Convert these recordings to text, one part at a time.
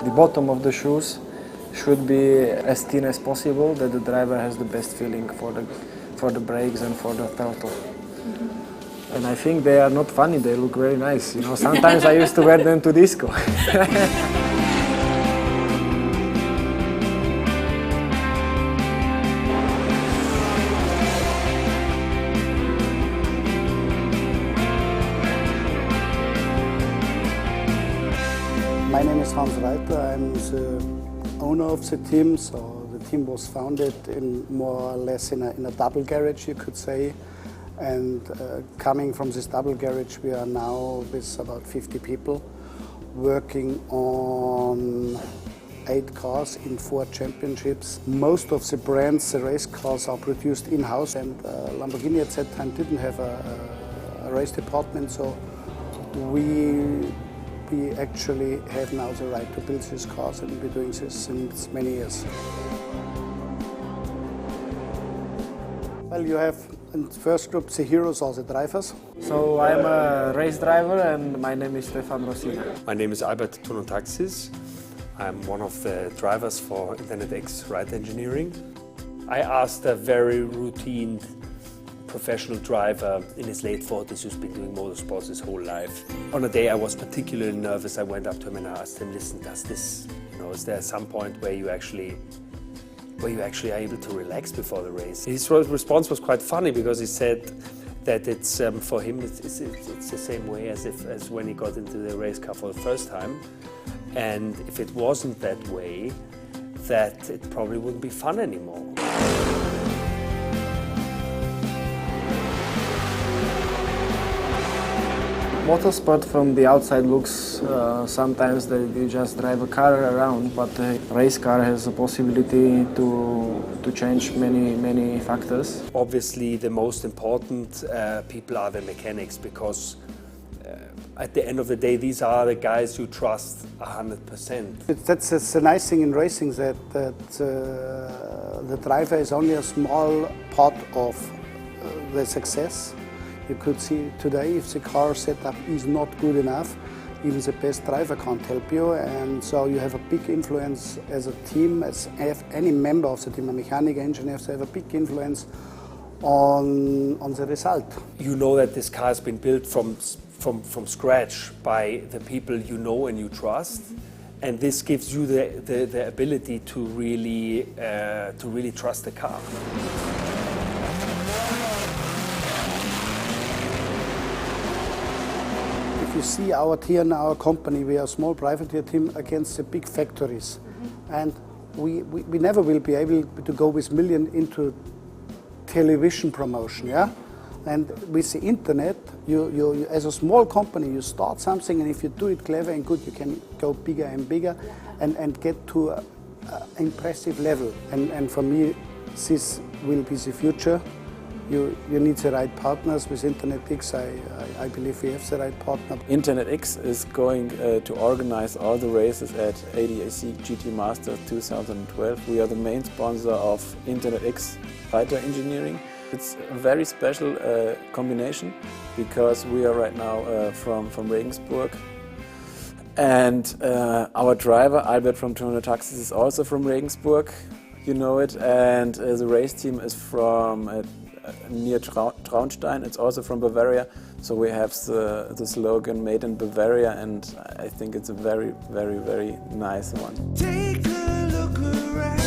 The bottom of the shoes should be as thin as possible, that the driver has the best feeling for the brakes and for the throttle. And I think they are not funny, they look very nice. You know, sometimes I used to wear them to disco. My name is Hans Reiter. I'm the owner of the team. So the team was founded in more or less in a double garage, you could say. And coming from this double garage, we are now with about 50 people working on 8 cars in 4 championships. Most of the brands, the race cars, are produced in-house, and Lamborghini at that time didn't have a race department, so we actually have now the right to build these cars, and we've been doing this since many years. Well, you have in the first group the heroes or the drivers. So I'm a race driver and my name is Stefan Rossina. My name is Albert Tonotaxis. I'm one of the drivers for Internet X Ride Engineering. I asked a very routine professional driver in his late 40s who's been doing motorsports his whole life. On a day I was particularly nervous. I went up to him and I asked him, listen, does this, is there some point where you actually are able to relax before the race? His response was quite funny, because he said that it's for him it's the same way as when he got into the race car for the first time, and if it wasn't that way, that it probably wouldn't be fun anymore. Motorsport from the outside looks sometimes that you just drive a car around, but a race car has a possibility to change many factors. Obviously the most important people are the mechanics, because at the end of the day these are the guys you trust 100%. That's the nice thing in racing, that the driver is only a small part of the success. You could see today, if the car setup is not good enough, even the best driver can't help you, and so you have a big influence as a team, as any member of the team, a mechanic, engineer, they have a big influence on the result. You know that this car has been built from scratch by the people you know and you trust, and this gives you the ability to really trust the car. You see our tier in our company, we are a small privateer team against the big factories. And we never will be able to go with million into television promotion, yeah? And with the internet, you as a small company, you start something, and if you do it clever and good, you can go bigger and bigger and get to an impressive level. And for me, this will be the future. You need the right partners. With Internet X, I believe we have the right partner. Internet X is going to organize all the races at ADAC GT Masters 2012. We are the main sponsor of Internet X Ride Engineering. It's a very special combination, because we are right now from Regensburg. And our driver, Albert from Tonotaxis, is also from Regensburg, you know it. And the race team is from near Traunstein. It's also from Bavaria, so we have the slogan "Made in Bavaria," and I think it's a very, very, very nice one. Take a look around.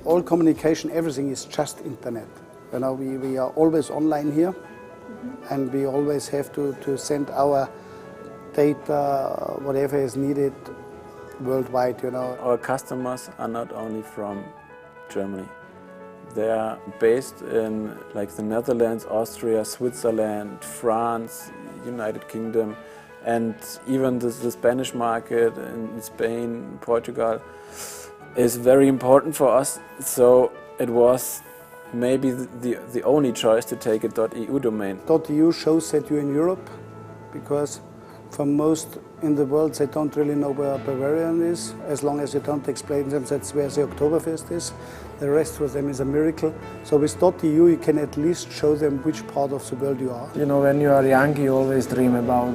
All communication, everything is just internet. You know, we are always online here, and we always have to send our data, whatever is needed, worldwide. You know, our customers are not only from Germany. They are based in like the Netherlands, Austria, Switzerland, France, United Kingdom, and even the Spanish market in Spain, Portugal is very important for us. So it was maybe the only choice to take a .eu domain. .eu shows that you're in Europe, because for most in the world they don't really know where Bavarian is, as long as you don't explain them that's where the Oktoberfest is. The rest for them is a miracle. So with .eu you can at least show them which part of the world you are. You know, when you are young, you always dream about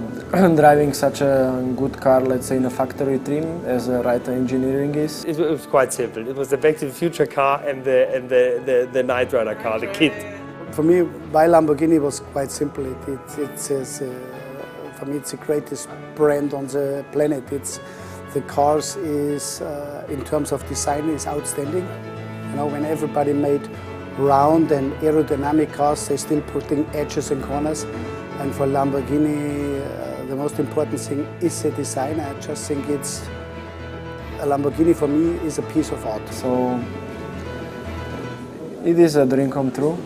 driving such a good car, let's say in a factory trim, as Reiter Engineering is. It was quite simple. It was the Back to the Future car and the Knight Rider car, the kit. For me, why Lamborghini was quite simple. For me, it's the greatest brand on the planet. The cars is, in terms of design, is outstanding. You know, when everybody made round and aerodynamic cars, they're still putting edges and corners. And for Lamborghini, the most important thing is the design. I just think a Lamborghini for me is a piece of art. So it is a dream come true.